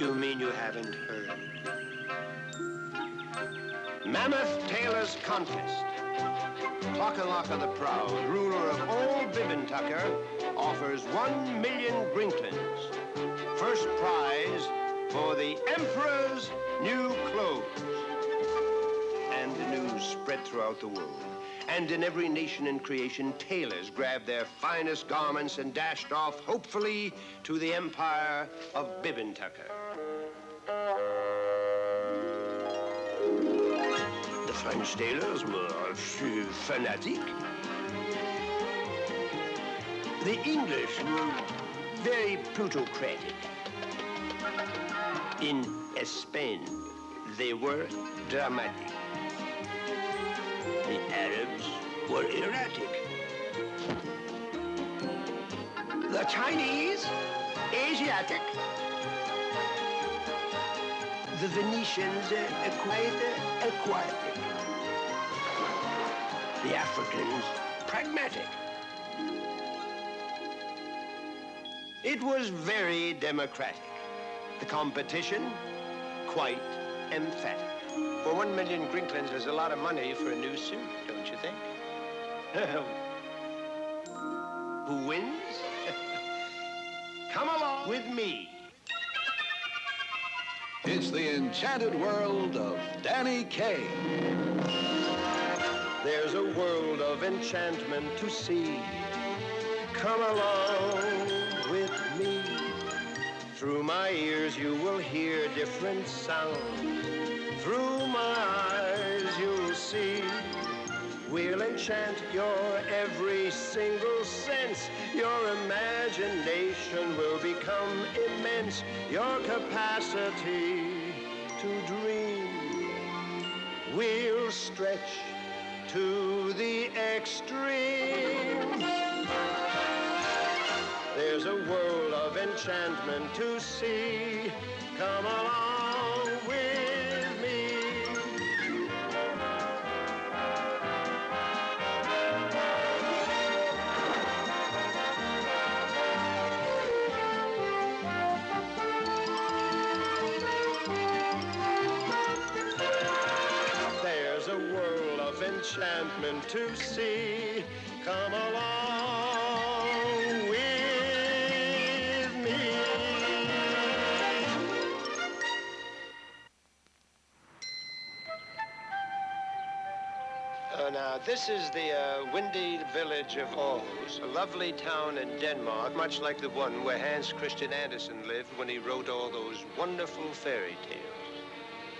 You mean you haven't heard? Mammoth Tailor's Contest. Clock-a-Lock of the Proud, ruler of all Bibbintucker, offers 1,000,000 Grinklins. First prize for the Emperor's new clothes. And the news spread throughout the world. And in every nation in creation, tailors grabbed their finest garments and dashed off, hopefully, to the empire of Bibbintucker. The French tailors were fanatiques. The English were very plutocratic. In Spain, they were dramatic. The Arabs were erratic. The Chinese, Asiatic. The Venetians, quite aquatic. The Africans, pragmatic. It was very democratic. The competition, quite emphatic. For 1,000,000 Grinklins, there's a lot of money for a new suit, don't you think? Who wins? Come along with me. It's the enchanted world of Danny Kaye. There's a world of enchantment to see. Come along with me. Through my ears you will hear different sounds. Through my eyes you'll see. We'll enchant your every single sense. Your imagination will become immense. Your capacity to dream will stretch to the extreme. There's a world of enchantment to see. Come along with me. There's a world of enchantment to see. Come along with me. Now, this is the windy village of Aarhus, a lovely town in Denmark, much like the one where Hans Christian Andersen lived when he wrote all those wonderful fairy tales.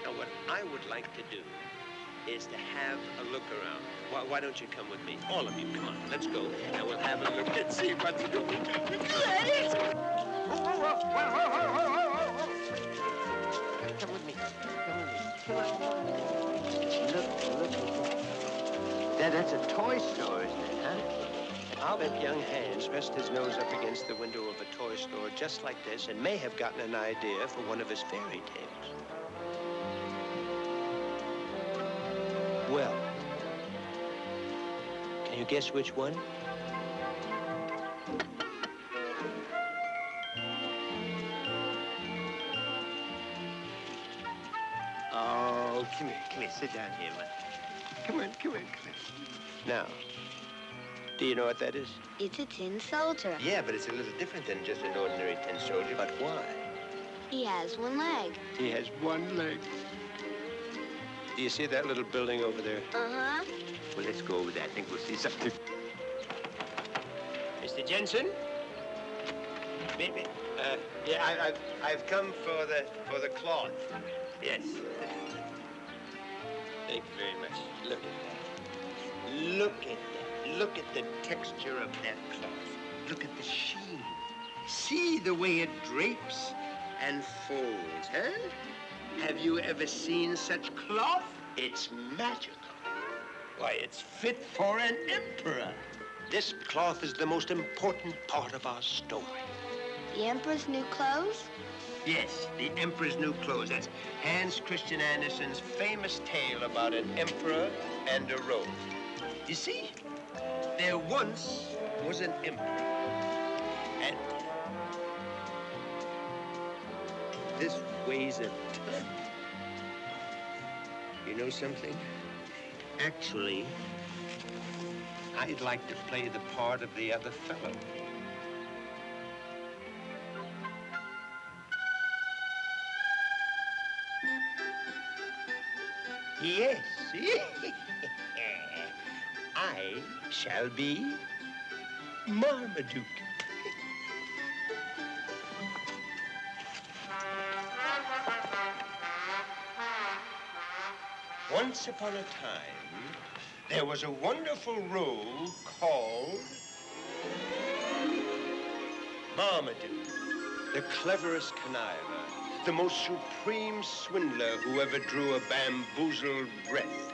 Now, what I would like to do is to have a look around. Why don't you come with me? All of you, come on, let's go, and we'll have a look and see what's going on. Come with me. Come with me. Come on. Look. That's a toy store, isn't it, huh? I'll bet young Hans pressed his nose up against the window of a toy store just like this and may have gotten an idea for one of his fairy tales. Well, can you guess which one? Oh, come here, sit down here, man. Come on. Now, do you know what that is? It's a tin soldier. Yeah, but it's a little different than just an ordinary tin soldier. But why? He has one leg. He has one leg. Do you see that little building over there? Uh-huh. Well, let's go over there. I think we'll see something. Mr. Jensen? Maybe. Yeah, I've come for the cloth. Yes. Thank you very much. Look at that. Look at the texture of that cloth. Look at the sheen. See the way it drapes and folds, huh? Have you ever seen such cloth? It's magical. Why, it's fit for an emperor. This cloth is the most important part of our story. The Emperor's new clothes? Yes, the Emperor's new clothes. That's Hans Christian Andersen's famous tale about an emperor and a robe. You see, there once was an emperor, and this weighs a ton. You know something? Actually, I'd like to play the part of the other fellow. Yes. I shall be Marmaduke. Once upon a time, there was a wonderful role called Marmaduke, the cleverest conniver, the most supreme swindler who ever drew a bamboozled breath.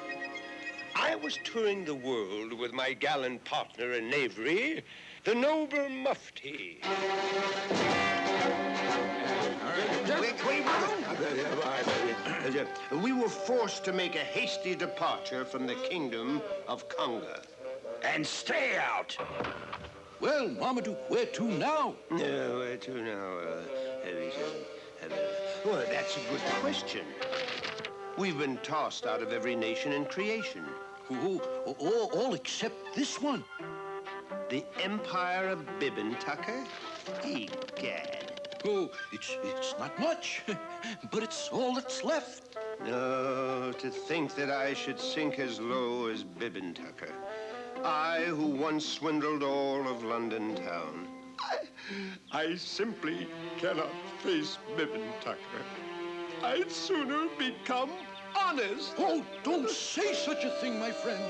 I was touring the world with my gallant partner in knavery, the noble Mufti. We were forced to make a hasty departure from the kingdom of Conga. And stay out. Well, Marmaduke, where to now? Where to now? Well, that's a good question. We've been tossed out of every nation in creation. All except this one. The Empire of Tucker? Egad. Oh, it's not much, but it's all that's left. No, to think that I should sink as low as Tucker. I, who once swindled all of London town. I simply cannot face Tucker. I'd sooner become honest. Oh, don't say such a thing, my friend.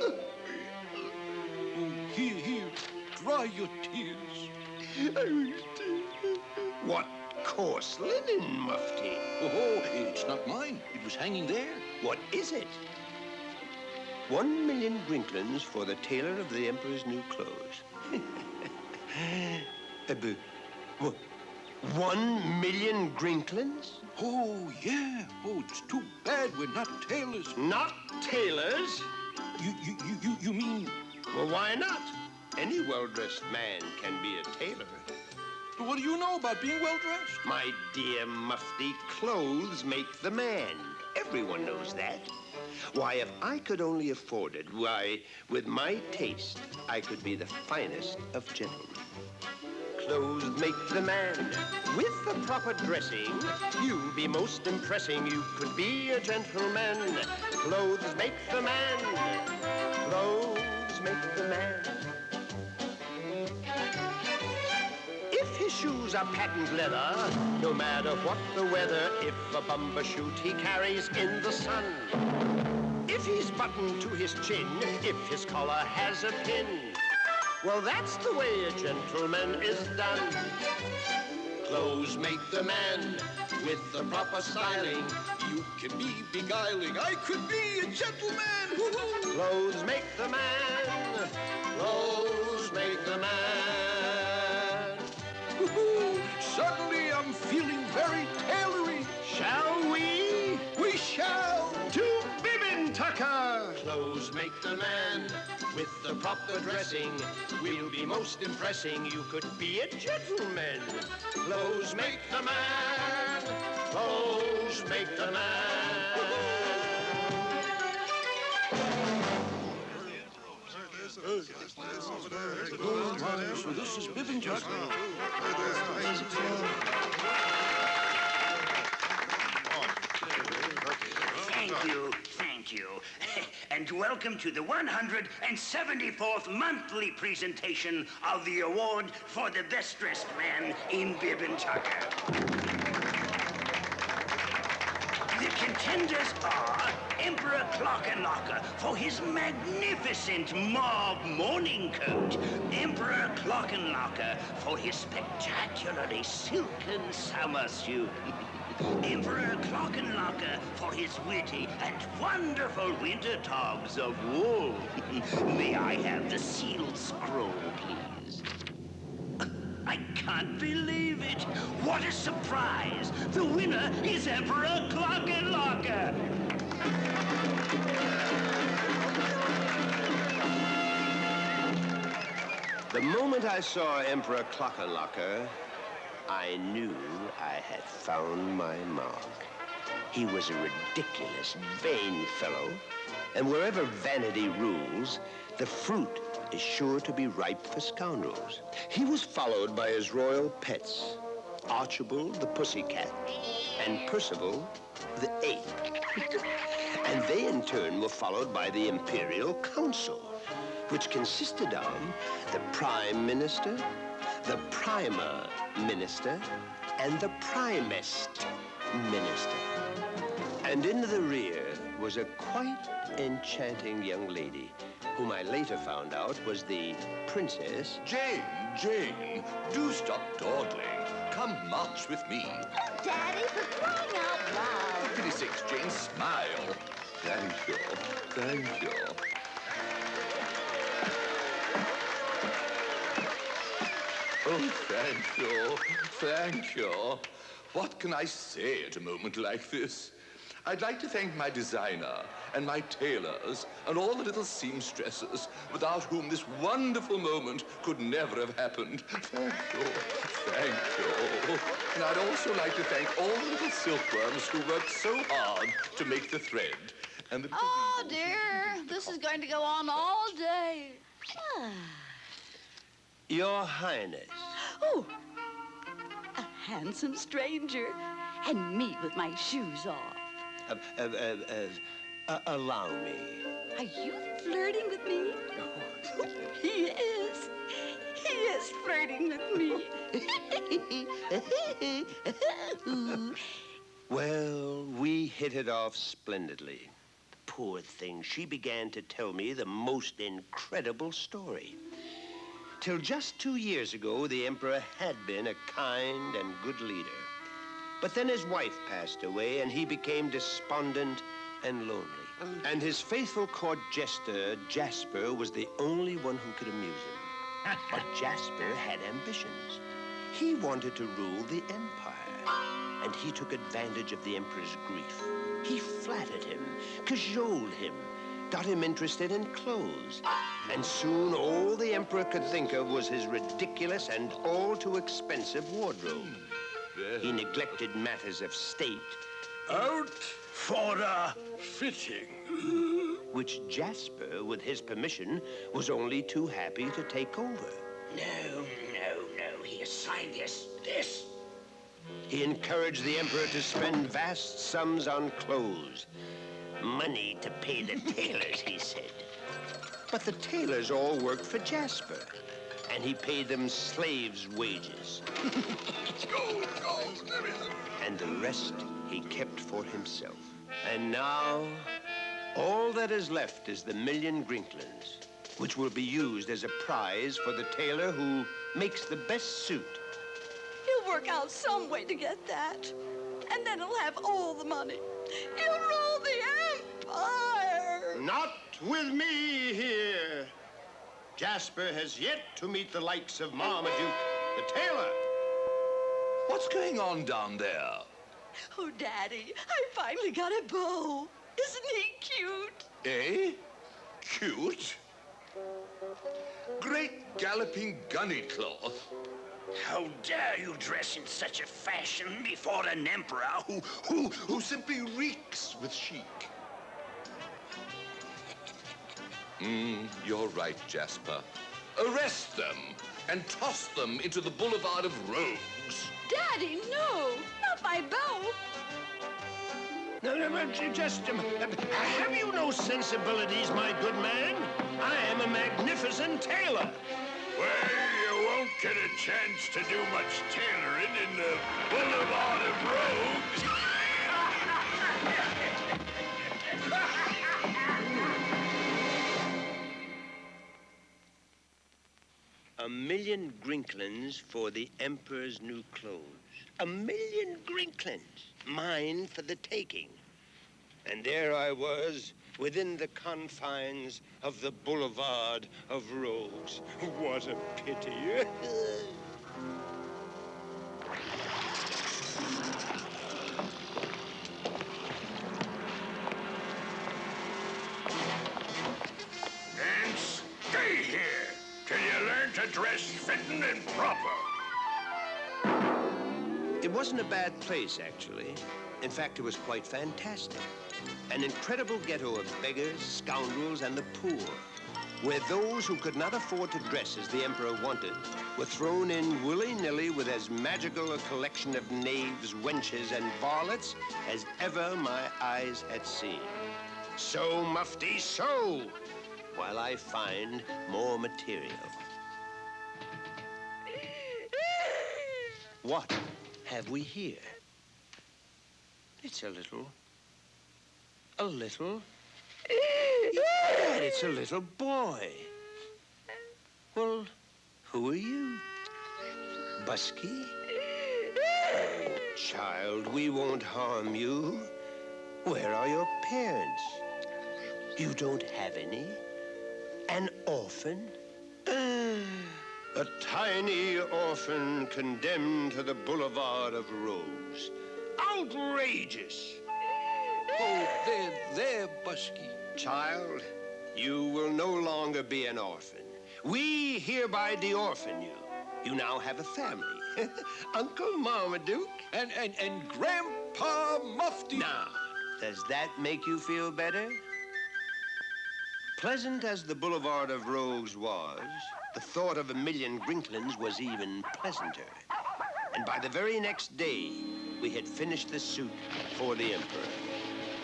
Oh, here, dry your tears. What coarse linen, Mufti? Oh, it's not mine. It was hanging there. What is it? 1 million grinklins for the tailor of the Emperor's new clothes. 1 million grinklins? Oh, yeah. Oh, it's too bad we're not tailors. Not tailors? You mean... Well, why not? Any well-dressed man can be a tailor. What do you know about being well-dressed? My dear Mufti, clothes make the man. Everyone knows that. Why, if I could only afford it, why, with my taste, I could be the finest of gentlemen. Clothes make the man. With the proper dressing, you'll be most impressing. You could be a gentleman. Clothes make the man. Clothes make the man. If his shoes are patent leather, no matter what the weather, if a bumbershoot he carries in the sun. If he's buttoned to his chin, if his collar has a pin, well, that's the way a gentleman is done. Clothes make the man with the proper styling. You can be beguiling. I could be a gentleman. Woo-hoo. Clothes make the man. Clothes make the man. Woo-hoo. Suddenly I'm feeling very tailory. Shall we? We shall. To Tucker. Clothes make the man with the proper dressing. We'll be most impressing. You could be a gentleman. Clothes make the man. Clothes make the man. So this is Bibbin just Thank you. And welcome to the 174th monthly presentation of the award for the best dressed man in Tucker. The contenders are Emperor Clockenlocker for his magnificent mauve morning coat, Emperor Clockenlocker for his spectacularly silken summer suit, Emperor Clockenlocker for his witty and wonderful winter togs of wool. May I have the sealed scroll, please? I can't believe it. What a surprise. The winner is Emperor Clockenlocker. The moment I saw Emperor Clockenlocker, I knew I had found my mark. He was a ridiculous, vain fellow, and wherever vanity rules, the fruit is sure to be ripe for scoundrels. He was followed by his royal pets, Archibald the pussycat and Percival the ape. And they in turn were followed by the Imperial Council, which consisted of the Prime Minister, the Primer Minister, and the Primest Minister. And in the rear was a quite enchanting young lady, whom I later found out was the Princess... Jane, do stop dawdling. Come march with me. Daddy, for crying out loud. For goodness sakes, Jane, smile. Thank you. Oh, thank you. What can I say at a moment like this? I'd like to thank my designer and my tailors and all the little seamstresses without whom this wonderful moment could never have happened. Thank you. And I'd also like to thank all the little silkworms who worked so hard to make the thread. And the Oh, dear. This is going to go on all day. Your Highness. Oh, a handsome stranger, and me with my shoes off. Allow me. Are you flirting with me? He is. He is flirting with me. Well, we hit it off splendidly. Poor thing, she began to tell me the most incredible story. Till just 2 years ago, the Emperor had been a kind and good leader. But then his wife passed away, and he became despondent and lonely. And his faithful court jester, Jasper, was the only one who could amuse him. But Jasper had ambitions. He wanted to rule the empire, and he took advantage of the Emperor's grief. He flattered him, cajoled him, got him interested in clothes. And soon all the Emperor could think of was his ridiculous and all too expensive wardrobe. He neglected matters of state. Out for a fitting. Which Jasper, with his permission, was only too happy to take over. No. He assigned this. He encouraged the Emperor to spend vast sums on clothes. Money to pay the tailors, he said. But the tailors all worked for Jasper, and he paid them slaves' wages. And the rest he kept for himself. And now, all that is left is the 1,000,000 Grinklins, which will be used as a prize for the tailor who makes the best suit. He'll work out some way to get that. And then he'll have all the money. He'll rule the empire. Not with me here. Jasper has yet to meet the likes of Marmaduke, the tailor. What's going on down there? Oh, Daddy, I finally got a beau. Isn't he cute? Eh? Cute? Great galloping gunny cloth. How dare you dress in such a fashion before an emperor Who simply reeks with chic. You're right, Jasper. Arrest them and toss them into the boulevard of rogues. Daddy, no, not my beau. No, just, have you no sensibilities, my good man? I am a magnificent tailor. Well, you won't get a chance to do much tailoring in the Boulevard of Rogues. A 1,000,000 Grinklins for the Emperor's new clothes. 1,000,000 Grinklins, mine for the taking. And there I was, within the confines of the Boulevard of Rogues. What a pity. And stay here till you learn to dress fitting and proper. It wasn't a bad place, actually. In fact, it was quite fantastic. An incredible ghetto of beggars, scoundrels, and the poor, where those who could not afford to dress as the emperor wanted were thrown in willy-nilly with as magical a collection of knaves, wenches, and varlets as ever my eyes had seen. So, Mufti, so, while I find more material. What have we here? It's a little... Yeah, it's a little boy. Well, who are you? Busky? Oh, child, we won't harm you. Where are your parents? You don't have any? An orphan? A tiny orphan condemned to the boulevard of Rose. Outrageous! Oh, there, Busky. Child, you will no longer be an orphan. We hereby de-orphan you. You now have a family. Uncle Marmaduke. And Grandpa Mufti. Now, does that make you feel better? Pleasant as the Boulevard of Rogues was, the thought of 1,000,000 Grinklins was even pleasanter. And by the very next day, we had finished the suit for the Emperor.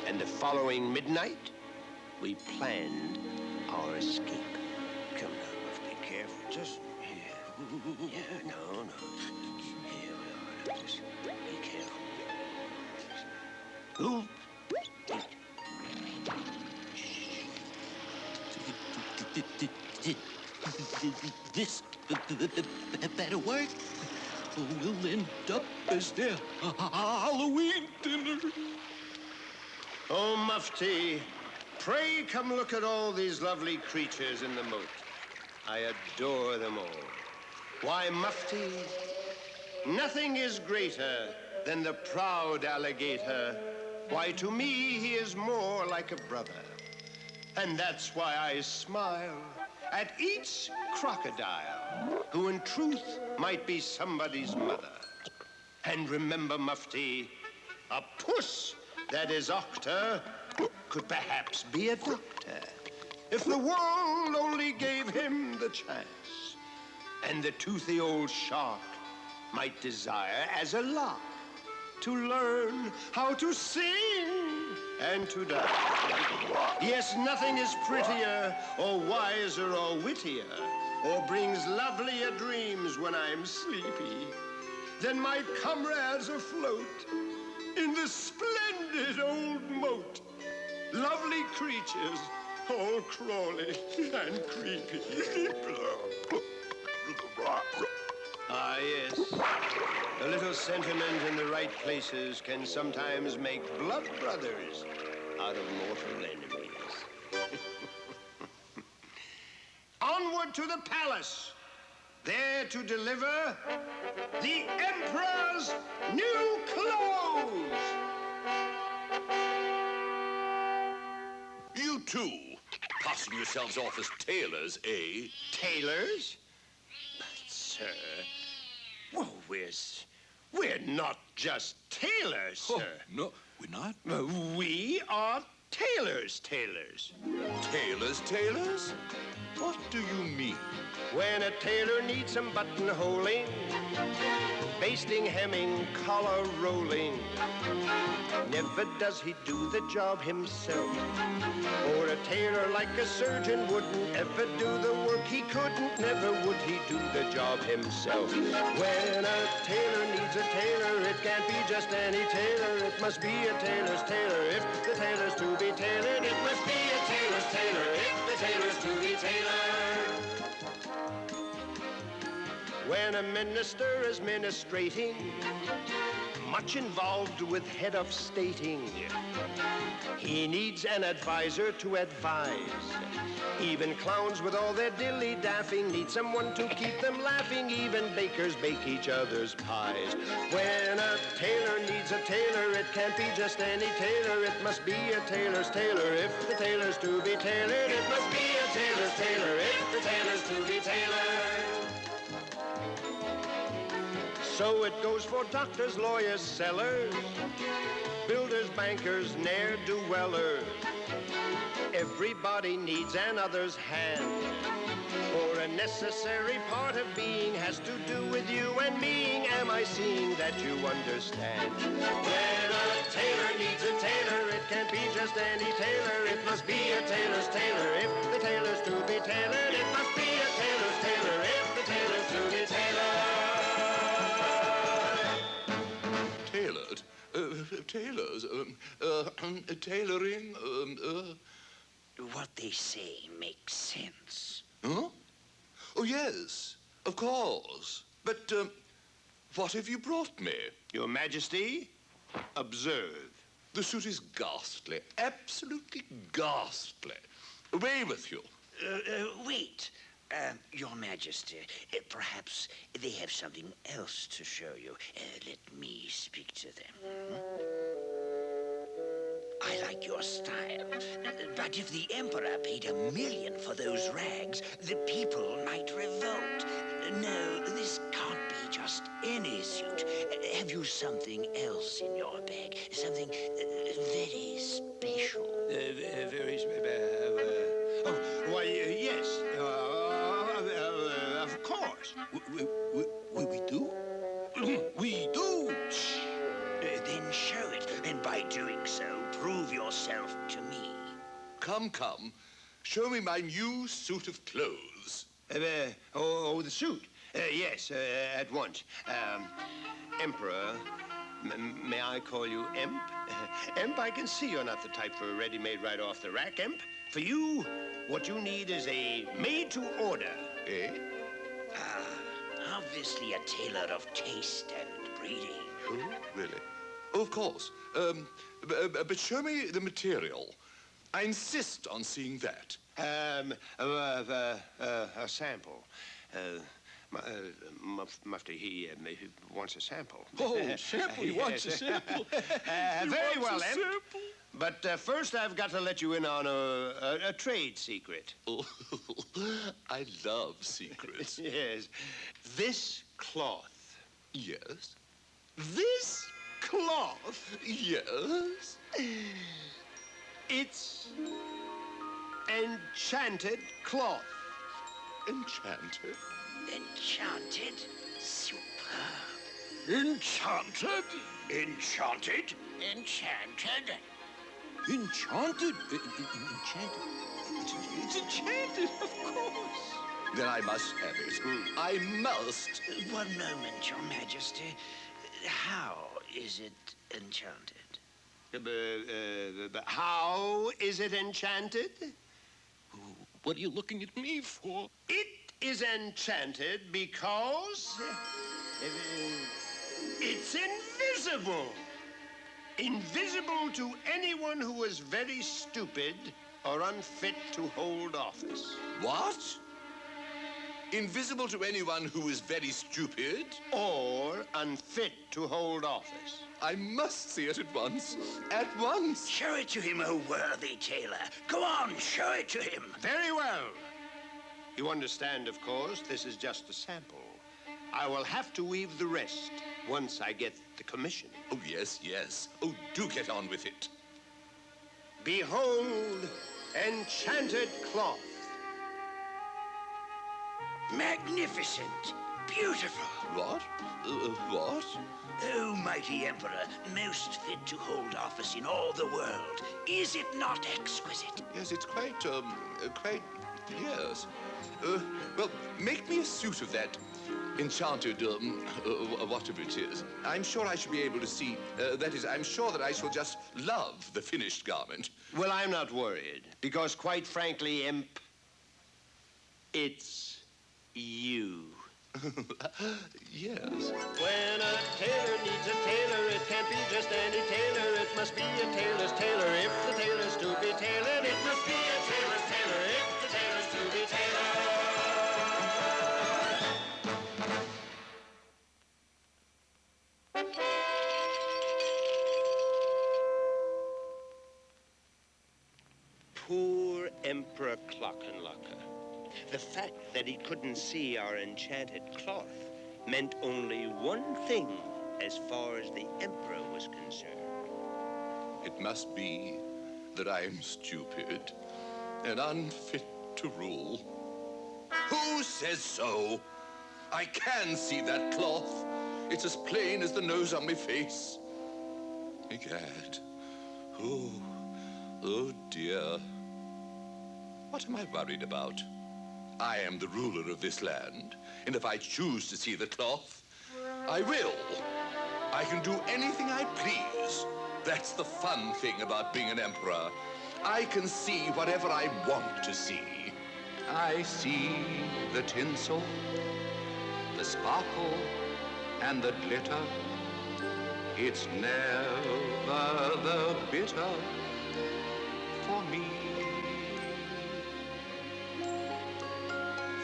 And the following midnight, we planned our escape. Come now, Mufti, be careful. Just here. Yeah, no. Here we are. Just be careful. Ooh. This better work. We'll end up as their Halloween dinner. Oh, Mufti, pray come look at all these lovely creatures in the moat. I adore them all. Why, Mufti, nothing is greater than the proud alligator. Why, to me, he is more like a brother. And that's why I smile at each crocodile, who in truth might be somebody's mother. And remember, Mufti, a puss that is octa could perhaps be a doctor, if the world only gave him the chance. And the toothy old shark might desire as a lark to learn how to sing and to dance. Yes, nothing is prettier or wiser or wittier or brings lovelier dreams when I'm sleepy than my comrades afloat in the splendid old moat. Lovely creatures, all crawly and creepy. Ah, yes. A little sentiment in the right places can sometimes make blood brothers out of mortal enemies. Onward to the palace, there to deliver the Emperor's new clothes! You two, passing yourselves off as tailors, eh? Tailors? But, sir, well, we're not just tailors, sir. Oh, no, we're not? We are tailors. Tailors? What do you mean? When a tailor needs some buttonholing, basting, hemming, collar rolling, never does he do the job himself. Or a tailor like a surgeon wouldn't ever do the work he couldn't, never would he do the job himself. When a tailor needs a tailor, it can't be just any tailor, it must be a tailor's tailor. If the tailor's to be tailored, it must be a tailor's tailor. If the tailor's to be tailored. When a minister is ministrating, much involved with head of stating, he needs an advisor to advise. Even clowns with all their dilly-daffing need someone to keep them laughing. Even bakers bake each other's pies. When a tailor needs a tailor, it can't be just any tailor. It must be a tailor's tailor. If the tailor's to be tailored, it must be a tailor's tailor. If the tailor's to be tailored. So it goes for doctors, lawyers, sellers, builders, bankers, ne'er-do-wellers. Everybody needs another's hand, for a necessary part of being has to do with you and me. Am I seeing that you understand? When a tailor needs a tailor, it can't be just any tailor. It must be a tailor's tailor. If the tailor's to be tailored, it must be a tailor's tailor. If the tailor's to be tailored. Tailored? Tailors? Tailoring? What they say makes sense. Huh? Oh, yes, of course. But, what have you brought me? Your Majesty, observe. The suit is ghastly, absolutely ghastly. Away with you. Wait. Your Majesty, perhaps they have something else to show you. Let me speak to them. I like your style, but if the Emperor paid $1 million for those rags, the people might revolt. No, this can't be just any suit. Have you something else in your bag? Something very special? Very oh, why, yes. Of course. We do? We do. Then show it, and by doing so, prove yourself to me. Come, come. Show me my new suit of clothes. The suit. Yes, at once. Emperor, may I call you Emp? Emp, I can see you're not the type for a ready-made right off the rack, Emp. For you, what you need is a made-to-order. Eh? Obviously a tailor of taste and breeding. Oh, really? Oh, of course. But show me the material. I insist on seeing that. A sample. Mufti, he wants a sample. Oh, sample. He wants a sample. Very well, Emp. But first, I've got to let you in on a trade secret. Oh, I love secrets. Yes. This cloth. Yes? This cloth. Yes? It's enchanted cloth. Enchanted? Enchanted? Superb. Enchanted? Enchanted? Enchanted? Enchanted? Enchanted? It's enchanted, of course. Then I must have it. I must. One moment, Your Majesty. How is it enchanted? How is it enchanted? What are you looking at me for? It is enchanted because it's invisible. Invisible to anyone who is very stupid or unfit to hold office. What? Invisible to anyone who is very stupid? Or unfit to hold office. I must see it at once. At once. Show it to him, O worthy tailor. Go on, show it to him. Very well. You understand, of course, this is just a sample. I will have to weave the rest once I get the commission. Oh, yes, yes. Oh, do get on with it. Behold, enchanted cloth. Magnificent. Beautiful. What? What? O mighty Emperor, most fit to hold office in all the world. Is it not exquisite? Yes, it's quite, yes. Well, make me a suit of that enchanted, whatever it is. I'm sure I shall be able to see, that is, I'm sure that I shall just love the finished garment. Well, I'm not worried, because quite frankly, Imp, it's you. Yes. When a tailor needs a tailor, it can't be just any tailor. It must be a tailor's tailor. If the tailor's to be tailored, it must be a tailor's tailor. If the tailor's to be tailored. Poor Emperor Clockenlocker. The fact that he couldn't see our enchanted cloth meant only one thing as far as the Emperor was concerned. It must be that I am stupid and unfit to rule. Who says so? I can see that cloth. It's as plain as the nose on my face. Egad. Oh dear. What am I worried about? I am the ruler of this land, and if I choose to see the cloth, I will. I can do anything I please. That's the fun thing about being an emperor. I can see whatever I want to see. I see the tinsel, the sparkle, and the glitter. It's never the bitter for me.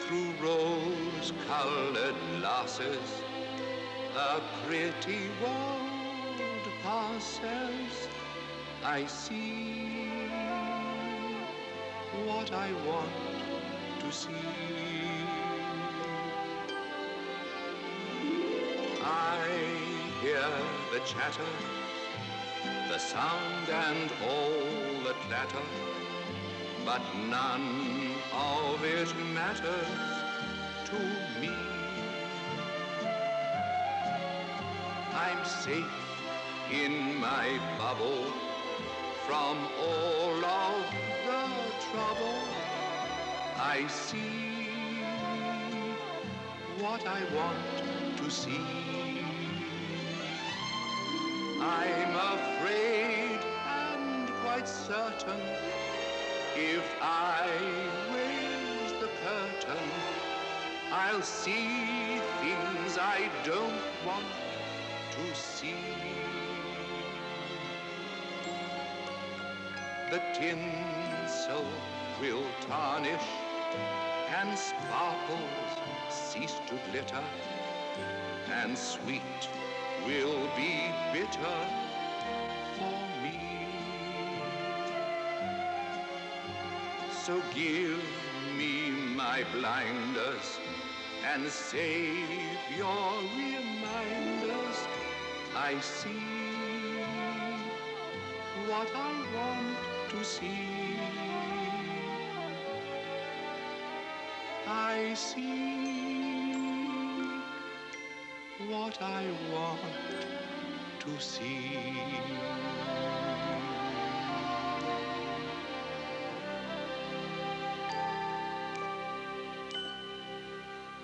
Through rose-colored glasses, a pretty world passes. I see what I want to see. I hear the chatter, the sound and all the clatter, but none of it matters to me. I'm safe in my bubble from all of the trouble. I see what I want to see. I'm afraid and quite certain if I raise the curtain, I'll see things I don't want to see. The tinsel will tarnish and sparkles cease to glitter, and sweet will be bitter for me. So give me my blinders and save your reminders. I see what I want to see. I see what I want to see.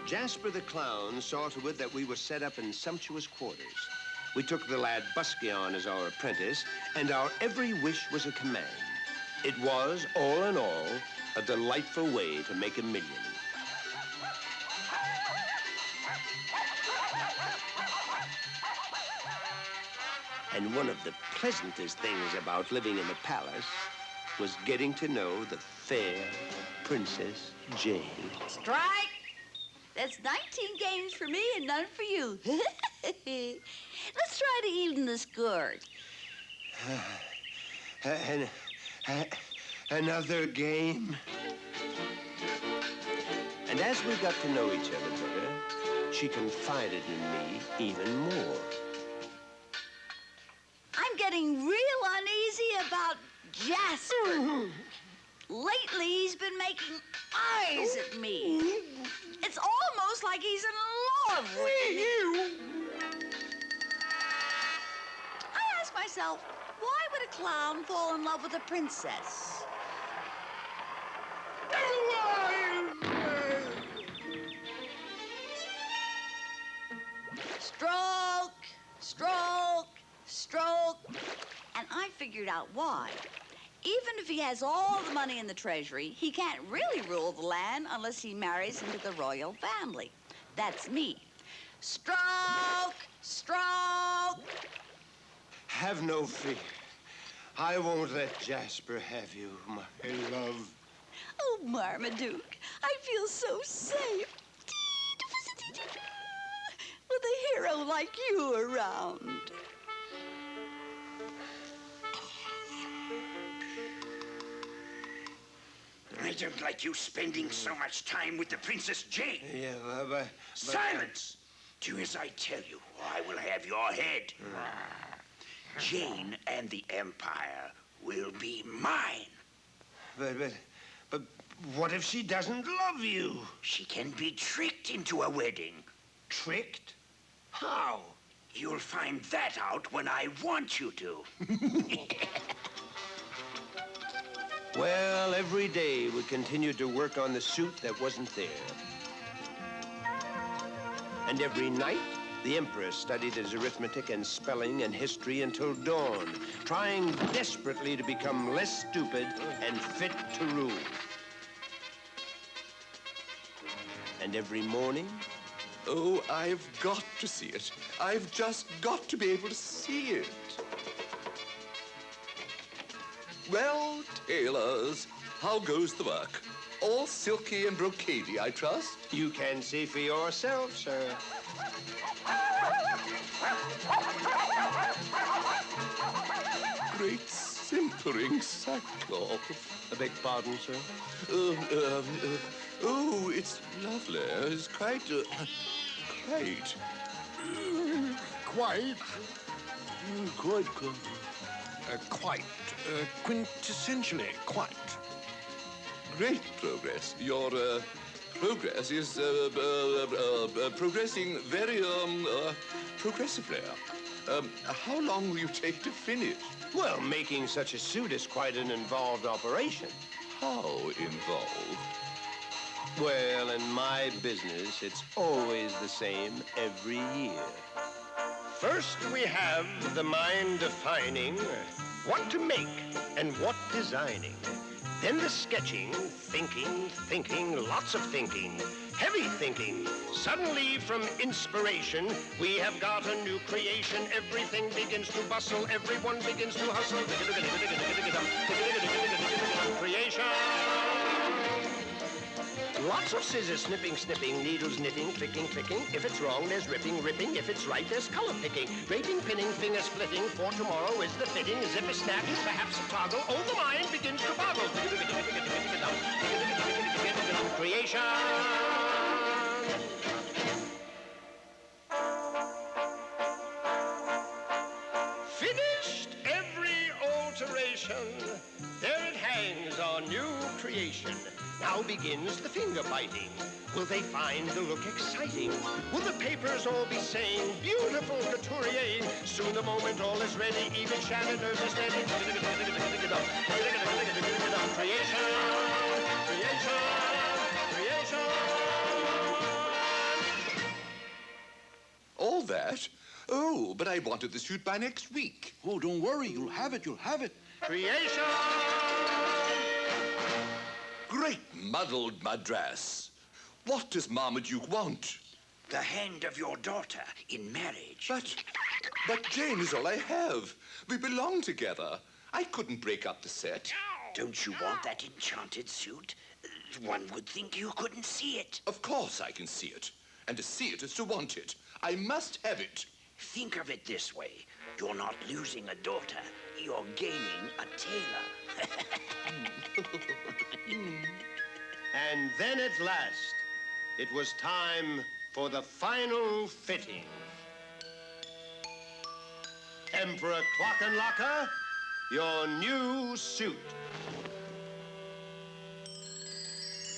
Jasper the Clown saw to it that we were set up in sumptuous quarters. We took the lad Busky on as our apprentice, and our every wish was a command. It was, all in all, a delightful way to make a million. And one of the pleasantest things about living in the palace was getting to know the fair Princess Jane. Strike! That's 19 games for me and none for you. Let's try to even the score. Another game? And as we got to know each other better, she confided in me even more. I'm getting real uneasy about Jasper. Lately, he's been making eyes at me. It's almost like he's in love with me. I ask myself, why would a clown fall in love with a princess? Stroke, stroke, stroke. And I figured out why. Even if he has all the money in the treasury, he can't really rule the land unless he marries into the royal family. That's me. Stroke, stroke. Have no fear. I won't let Jasper have you, my love. Oh, Marmaduke, I feel so safe. With a hero like you around. I don't like you spending so much time with the Princess Jane. Yeah, but... Silence! Do as I tell you, or I will have your head. Jane and the Empire will be mine. But what if she doesn't love you? She can be tricked into a wedding. Tricked? How? You'll find that out when I want you to. Well, every day we continued to work on the suit that wasn't there. And every night, the Emperor studied his arithmetic and spelling and history until dawn, trying desperately to become less stupid and fit to rule. And every morning... Oh, I've got to see it. I've just got to be able to see it. Well, tailors, how goes the work? All silky and brocadey, I trust? You can see for yourself, sir. Great simpering sackcloth. I beg pardon, sir? Oh, it's lovely. It's quite. Quintessentially quite. Great progress. Your progress is progressing very progressively. How long will you take to finish? Well, making such a suit is quite an involved operation. How involved? Well, in my business, it's always the same every year. First, we have the mind defining what to make and what designing. Then the sketching, thinking, lots of thinking, heavy thinking. Suddenly, from inspiration, we have got a new creation. Everything begins to bustle, everyone begins to hustle. Creation. Lots of scissors snipping, needles knitting, clicking. If it's wrong, there's ripping. If it's right, there's color picking. Draping, pinning, fingers splitting. For tomorrow is the fitting. Zip a snap, perhaps a toggle. Oh, the mind begins to boggle. Creation. Finished every alteration. There it hangs, our new creation. Now begins the finger biting. Will they find the look exciting? Will the papers all be saying, beautiful couturier? Soon the moment all is ready, even shattered nerves are steady. Creation, creation, creation. All that? Oh, but I wanted the suit by next week. Oh, don't worry. You'll have it. Creation! Great muddled madras. What does Marmaduke want? The hand of your daughter in marriage. But Jane is all I have. We belong together. I couldn't break up the set. Don't you want that enchanted suit? One would think you couldn't see it. Of course I can see it. And to see it is to want it. I must have it. Think of it this way. You're not losing a daughter. You're gaining a tailor. And then at last, it was time for the final fitting. Emperor Clockenlocker, your new suit.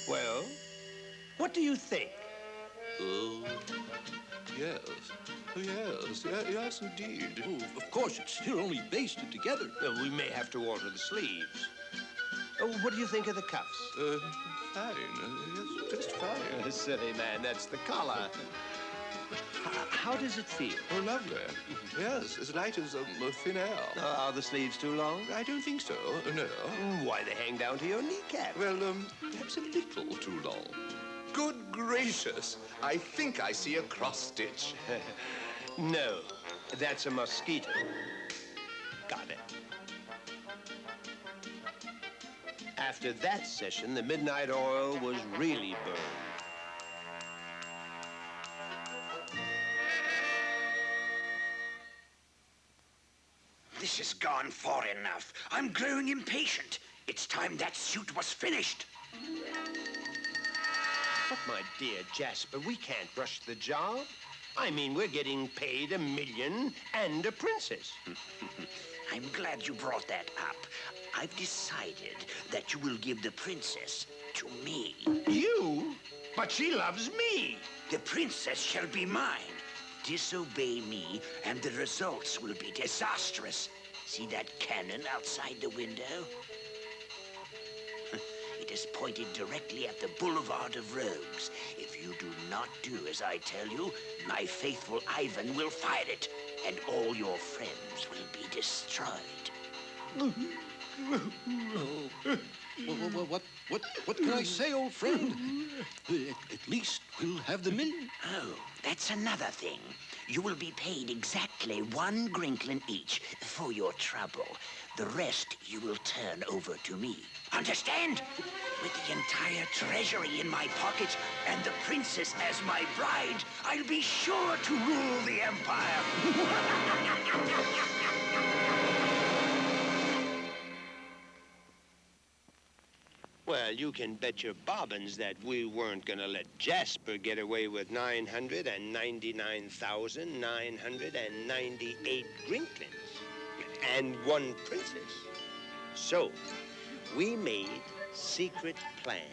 Well, what do you think? Oh, yes. Yes, indeed. Oh, of course, it's still only basted together. We may have to alter the sleeves. What do you think of the cuffs? Fine. Yes, just fine. Silly man, that's the collar. How does it feel? Oh, lovely. Yes, as light as thin air. Are the sleeves too long? I don't think so, no. Why, they hang down to your kneecap. Well, perhaps a little too long. Good gracious, I think I see a cross-stitch. No, that's a mosquito. Got it. After that session, the midnight oil was really burned. This has gone far enough. I'm growing impatient. It's time that suit was finished. But, my dear Jasper, we can't rush the job. I mean, we're getting paid $1 million and a princess. I'm glad you brought that up. I've decided that you will give the princess to me. You? But she loves me. The princess shall be mine. Disobey me, and the results will be disastrous. See that cannon outside the window? It is pointed directly at the Boulevard of Rogues. If you do not do as I tell you, my faithful Ivan will fire it, and all your friends will be destroyed. What can I say, old friend? At least we'll have the $1 million. Oh, that's another thing. You will be paid exactly 1 Grinklin each for your trouble. The rest you will turn over to me. Understand? With the entire treasury in my pocket and the princess as my bride, I'll be sure to rule the empire. Well, you can bet your bobbins that we weren't going to let Jasper get away with 999,998 Grinklins and 1 princess. So, we made secret plans.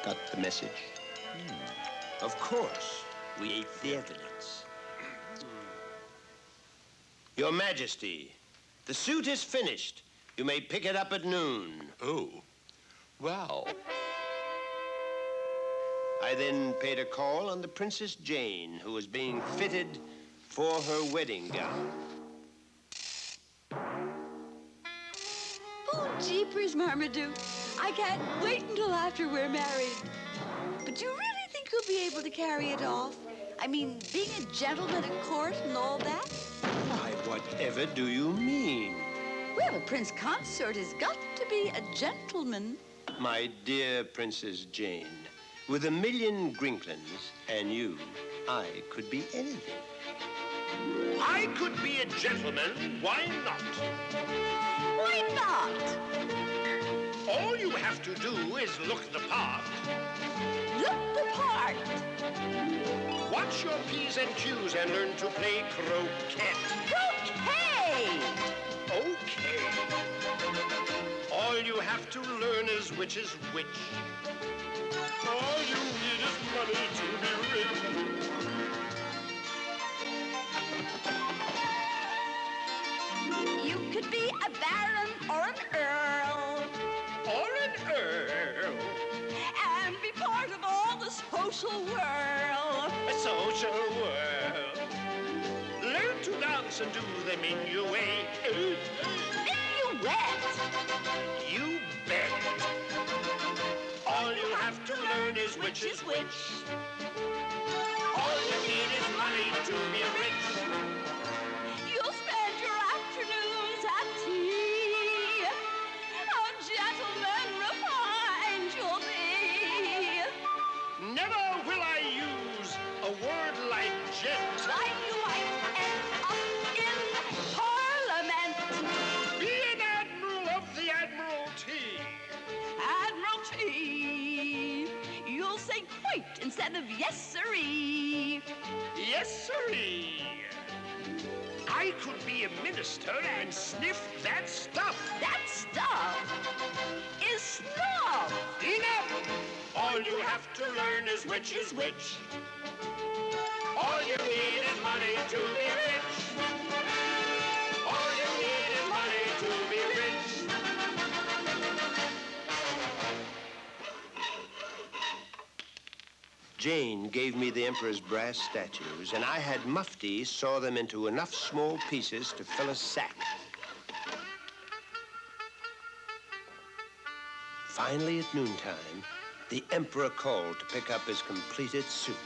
Got the message? Of course. We ate the evidence. Your Majesty, the suit is finished. You may pick it up at noon. Oh, wow. I then paid a call on the Princess Jane, who was being fitted for her wedding gown. Oh, jeepers, Marmaduke. I can't wait until after we're married. But you really think you'll be able to carry it off? I mean, being a gentleman at court and all that? Why, whatever do you mean? Well, a prince consort has got to be a gentleman. My dear Princess Jane, with $1 million Grinklins and you, I could be anything. I could be a gentleman. Why not? Why not? All you have to do is look the part. Look the part. Watch your P's and Q's and learn to play croquet. Croquet! Okay. All you have to learn is which is which. All you need is money to be rich. You could be a baron or an earl. Or an earl. And be part of all the social world. A social world. Learn to dance and do the minuet. Minuet! You bet. All you have to learn is which is which. All you need is money to be rich. You'll spend your afternoons at tea. A gentleman refined you'll be. Never will I use a word like gent. Why you might end up in Parliament. Be an admiral of the Admiralty. Admiralty. You'll say quite instead of yes, sirree. Yes, sirree. I could be a minister and sniff that stuff. That stuff is snuff. Enough! All you have to learn is which is which. All you need is money to be rich. All you need is money to be rich. Jane gave me the Emperor's brass statues, and I had Mufti saw them into enough small pieces to fill a sack. Finally, at noontime, the Emperor called to pick up his completed suit.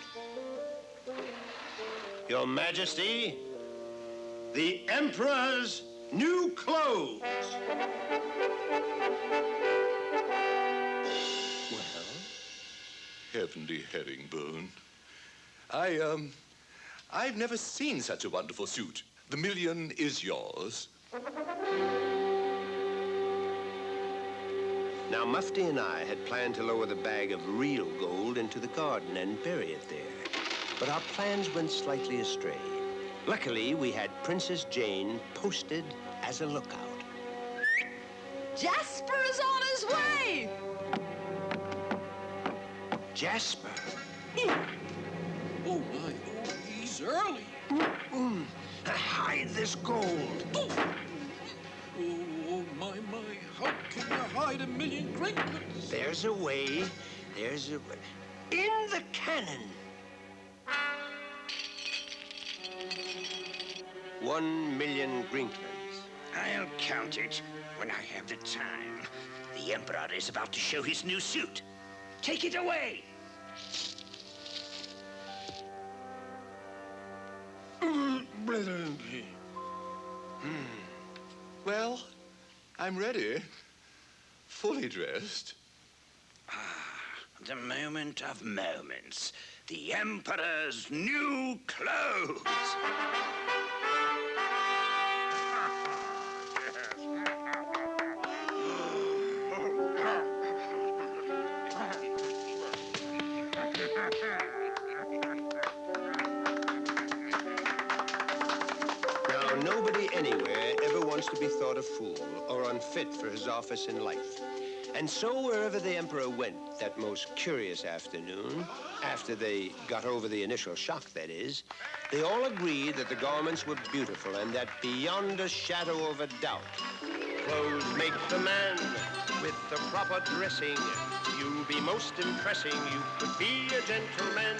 Your Majesty, the Emperor's new clothes. Well? Heavenly herringbone. I've never seen such a wonderful suit. The $1 million is yours. Now, Mufti and I had planned to lower the bag of real gold into the garden and bury it there. But our plans went slightly astray. Luckily, we had Princess Jane posted as a lookout. Jasper is on his way! Jasper? Oh, my. Oh, he's early. Hide this gold. Oh, my. How can you hide 1,000,000 Grinklets? There's a way. There's a way. In the cannon. 1,000,000 Grinklets. I'll count it when I have the time. The Emperor is about to show his new suit. Take it away. Well, I'm ready. Fully dressed. The moment of moments. The Emperor's new clothes. Now, nobody anywhere ever wants to be thought a fool or unfit for his office in life. And so wherever the Emperor went that most curious afternoon, after they got over the initial shock, that is, they all agreed that the garments were beautiful and that beyond a shadow of a doubt, clothes make the man. With the proper dressing, you'll be most impressing. You could be a gentleman.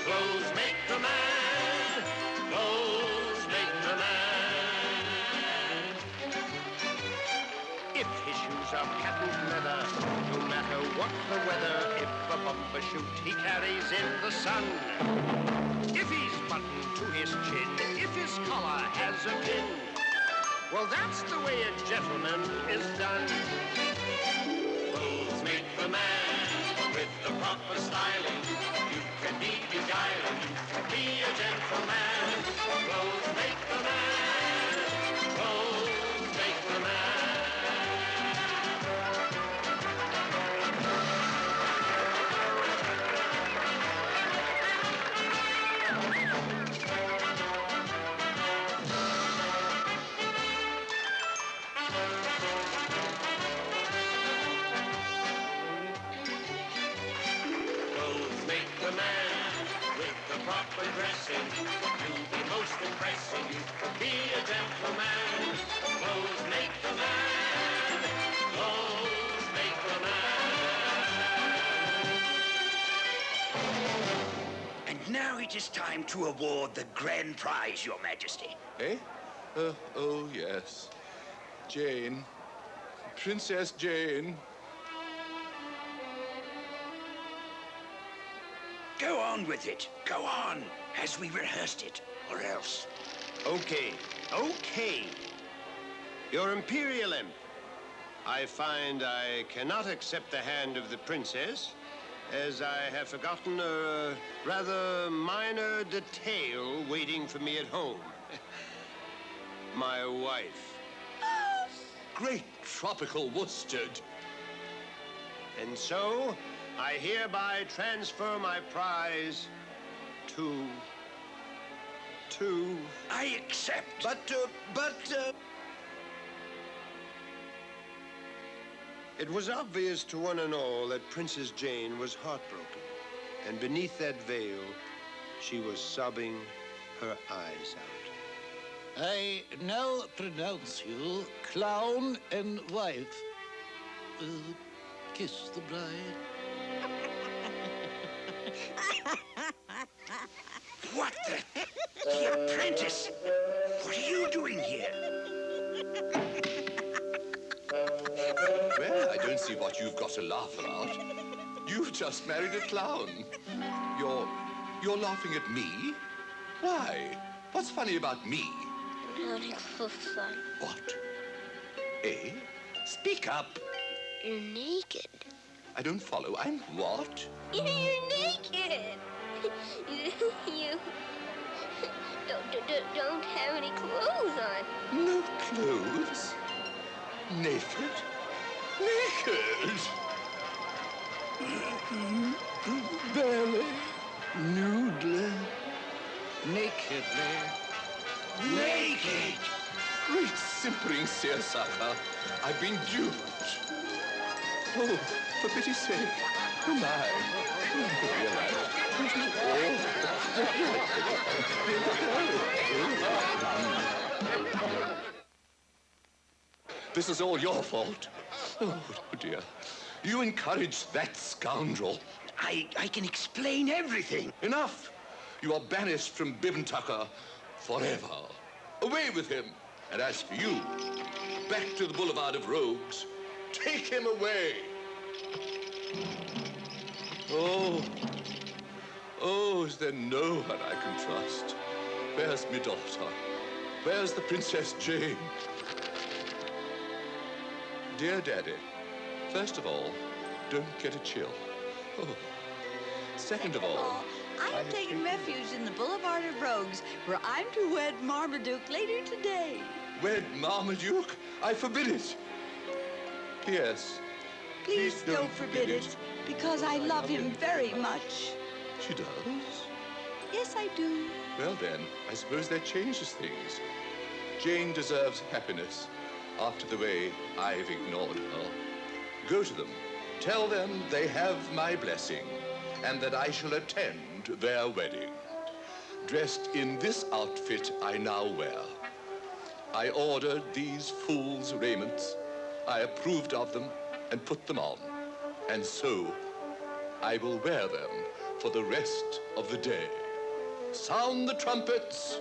Clothes make the man. Clothes make the man. If his shoes are patent leather, no matter what the weather, if a bumper shoot he carries in the sun, if he's buttoned to his chin, if his collar has a pin, well, that's the way a gentleman is done. Clothes make the man with the proper styling. You can be beguiling, you can be a gentleman. Clothes make the man. Clothes make the man. Clothes make the man with the proper dressing. You'll be most impressing. You can be a gentleman. Clothes make the man. Clothes make the man. And now it is time to award the grand prize, Your Majesty. Eh? Oh, yes. Jane. Princess Jane. Go on with it. Go on, as we rehearsed it, or else. Okay. Your Imperial Imp, I find I cannot accept the hand of the princess, as I have forgotten a rather minor detail waiting for me at home. My wife. Great tropical worsted. And so, I hereby transfer my prize to... I accept. But... It was obvious to one and all that Princess Jane was heartbroken. And beneath that veil, she was sobbing her eyes out. I now pronounce you clown and wife. Kiss the bride. What the? The apprentice? What are you doing here? Well, I don't see what you've got to laugh about. You've just married a clown. You're laughing at me? Why? What's funny about me? Nothing so fun. What? Eh? Speak up. You're naked. I don't follow. I'm what? You're naked. You don't have any clothes on. No clothes? Naked? Naked? naked. Barely, nudely, nakedly. Naked! Great simpering seersucker. I've been duped. Oh, for pity's sake. Oh, my. This is all your fault. Oh, dear. You encouraged that scoundrel. I can explain everything. Enough! You are banished from Tucker forever. Away with him. And as for you, back to the Boulevard of Rogues. Take him away. Oh, is there no one I can trust? Where's my daughter? Where's the Princess Jane? Dear Daddy, first of all, don't get a chill. Oh. Second of all, I have taken refuge in the Boulevard of Rogues, where I'm to wed Marmaduke later today. wed Marmaduke? I forbid it. P.S. Please don't forbid it, because I love him very much. She does? Yes, I do. Well then, I suppose that changes things. Jane deserves happiness after the way I've ignored her. Go to them. Tell them they have my blessing and that I shall attend their wedding. Dressed in this outfit I now wear. I ordered these fools' raiments. I approved of them and put them on. And so I will wear them for the rest of the day. Sound the trumpets,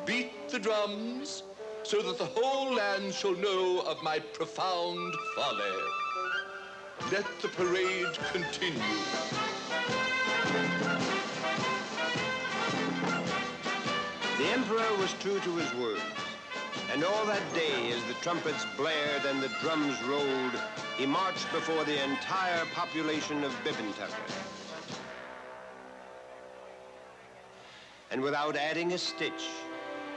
beat the drums, so that the whole land shall know of my profound folly. Let the parade continue. The Emperor was true to his word. And all that day, as the trumpets blared and the drums rolled, he marched before the entire population of Tucker. And without adding a stitch,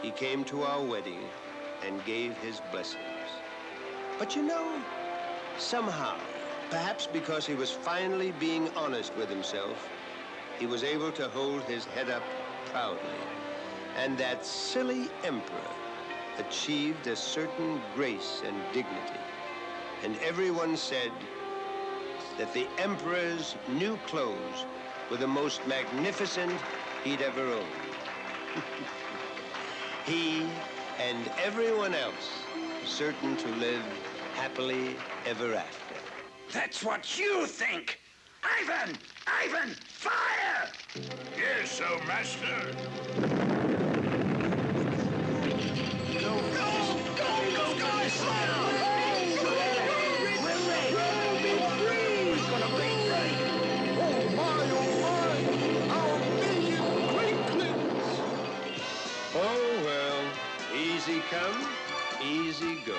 he came to our wedding and gave his blessings. But you know, somehow, perhaps because he was finally being honest with himself, he was able to hold his head up proudly. And that silly emperor achieved a certain grace and dignity. And everyone said that the emperor's new clothes were the most magnificent he'd ever owned. He and everyone else were certain to live happily ever after. That's what you think! Ivan! Ivan! Fire! Yes, oh, master. Oh, well, easy come, easy go.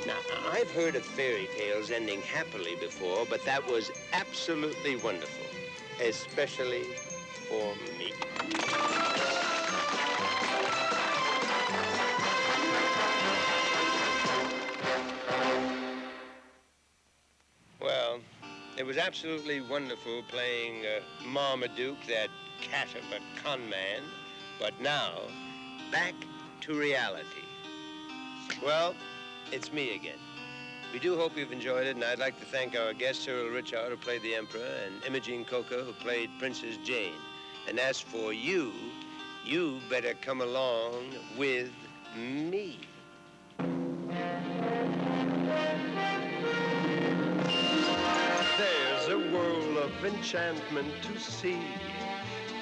Now, I've heard of fairy tales ending happily before, but that was absolutely wonderful, especially for me. Well, it was absolutely wonderful playing Marmaduke, that cat of a con man. But now, back to reality. Well, it's me again. We do hope you've enjoyed it, and I'd like to thank our guest, Cyril Richard, who played the Emperor, and Imogene Coca, who played Princess Jane. And as for you, you better come along with me. There's a world of enchantment to see.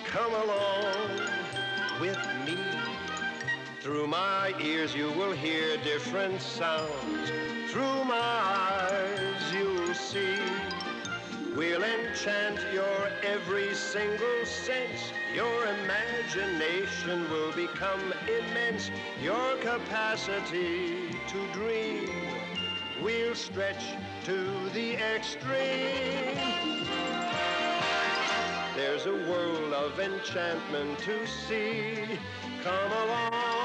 Come along with me. Through my ears you will hear different sounds. Through my eyes you'll see. We'll enchant your every single sense. Your imagination will become immense. Your capacity to dream we'll stretch to the extreme. There's a of enchantment to see. Come along.